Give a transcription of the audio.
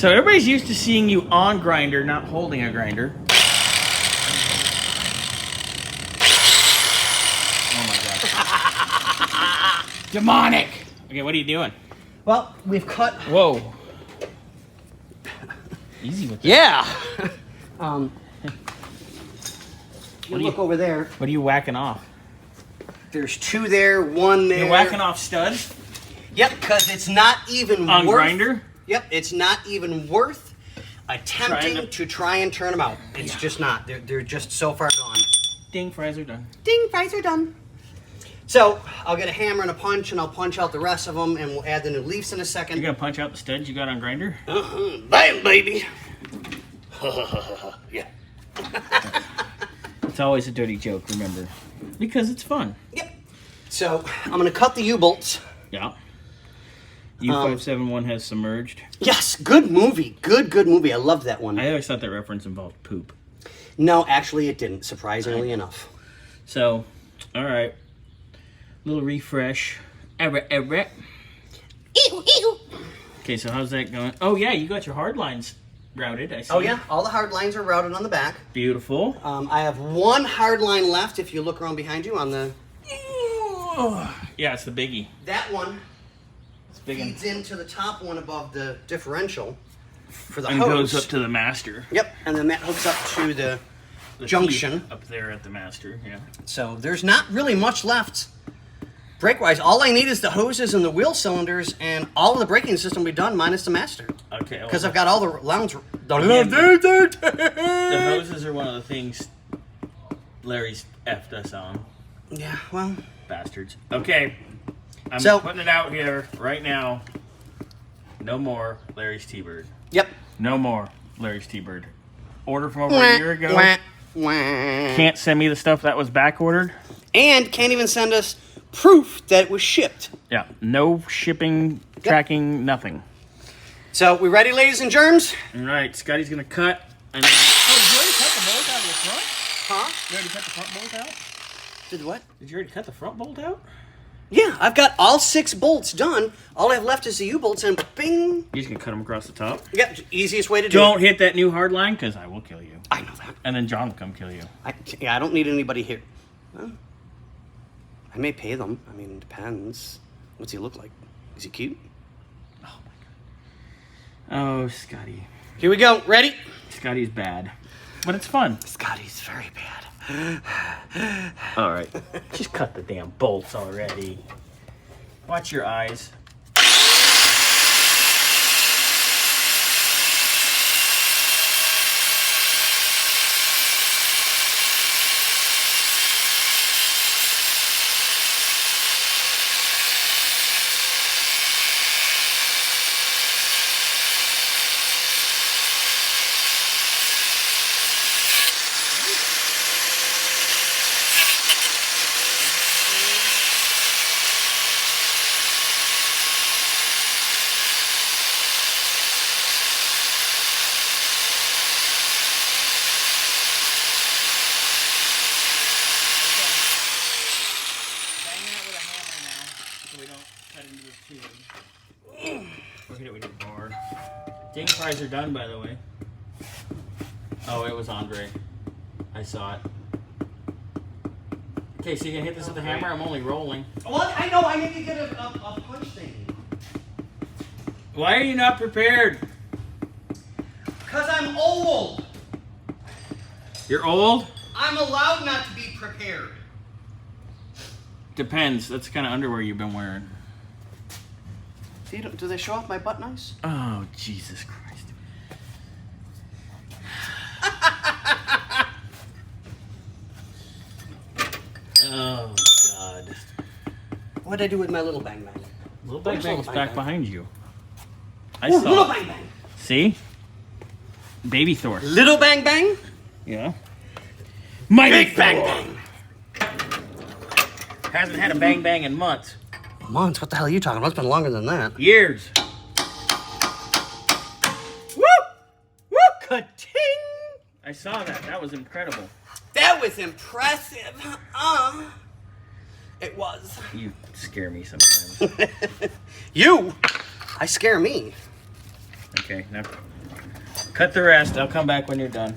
So everybody's used to seeing you on grinder, not holding a grinder. Oh my god. Demonic! Okay, what are you doing? Well, we've cut... Whoa. Easy with that. Yeah! You look over there. What are you whacking off? There's 2 there, 1 there. You're whacking off studs? Yep, because it's not even on worth... grinder? Yep, it's not even worth attempting to try and turn them out. It's just not. They're just so far gone. Ding, fries are done. Ding, fries are done. So, I'll get a hammer and a punch, and I'll punch out the rest of them, and we'll add the new leaves in a second. You're going to punch out the studs you got on grinder? Bam, baby. Yeah. It's always a dirty joke, remember. Because it's fun. Yep. So, I'm going to cut the U-bolts. Yeah. U571 has submerged. Yes, good movie. Good movie. I loved that one. I always thought that reference involved poop. No, actually it didn't, surprisingly enough. So, all right. Little refresh. Okay, so how's that going? Oh, yeah, you got your hard lines routed, I see. Oh, yeah, all the hard lines are routed on the back. Beautiful. I have 1 hard line left if you look around behind you on the... Yeah, it's the biggie. That one Big feeds into the top one above the differential for the and hose. goes up to the master. Yep, and then that hooks up to the junction. Up there at the master, yeah. So there's not really much left brake-wise. All I need is the hoses and the wheel cylinders, and all of the braking system will be done minus the master. Okay. Because I've got all the lounge... The hoses are one of the things Larry's effed us on. Yeah, well... Bastards. Okay. I'm putting it out here right now. No more Larry's T-Bird. Yep. No more Larry's T-Bird. Order from over a year ago. Can't send me the stuff that was back ordered. And can't even send us proof that it was shipped. Yeah. No shipping, tracking, nothing. So, we ready, ladies and germs? All right. Scotty's going to cut. And then... Oh, did you already cut the bolt out of the front? Huh? You already cut the front bolt out? Did what? Did you already cut the front bolt out? Yeah, I've got all 6 bolts done. All I have left is the U-bolts and bing. You just gonna cut them across the top? Yep, easiest way to do it. Don't hit that new hard line, because I will kill you. I know that. And then John will come kill you. I don't need anybody here. Well, I may pay them. I mean, it depends. What's he look like? Is he cute? Oh, my God. Oh, Scotty. Here we go. Ready? Scotty's bad. But it's fun. Scotty's very bad. All right. Just cut the damn bolts already. Watch your eyes. Ding fries are done, by the way. Oh, it was Andre. I saw it. Okay, so you can hit this with the hammer? I'm only rolling. Well, I know. I need to get a punch thing. Why are you not prepared? Because I'm old. You're old? I'm allowed not to be prepared. Depends. That's the kind of underwear you've been wearing. Do they show off my butt nice? Oh, Jesus Christ. Oh, God. What'd I do with my little bang bang? Little bang bang's back behind you. I Ooh, saw little it. bang bang. See? Baby Thor. Little bang bang? Yeah. Mighty Big bang bang. Hasn't had a bang bang in months. Months? What the hell are you talking about? It's been longer than that. Years. Woo! Woo! Ka-ting! I saw that. That was incredible. That was impressive. It was. You scare me sometimes. You? I scare me. Okay, now Cut the rest. I'll come back when you're done.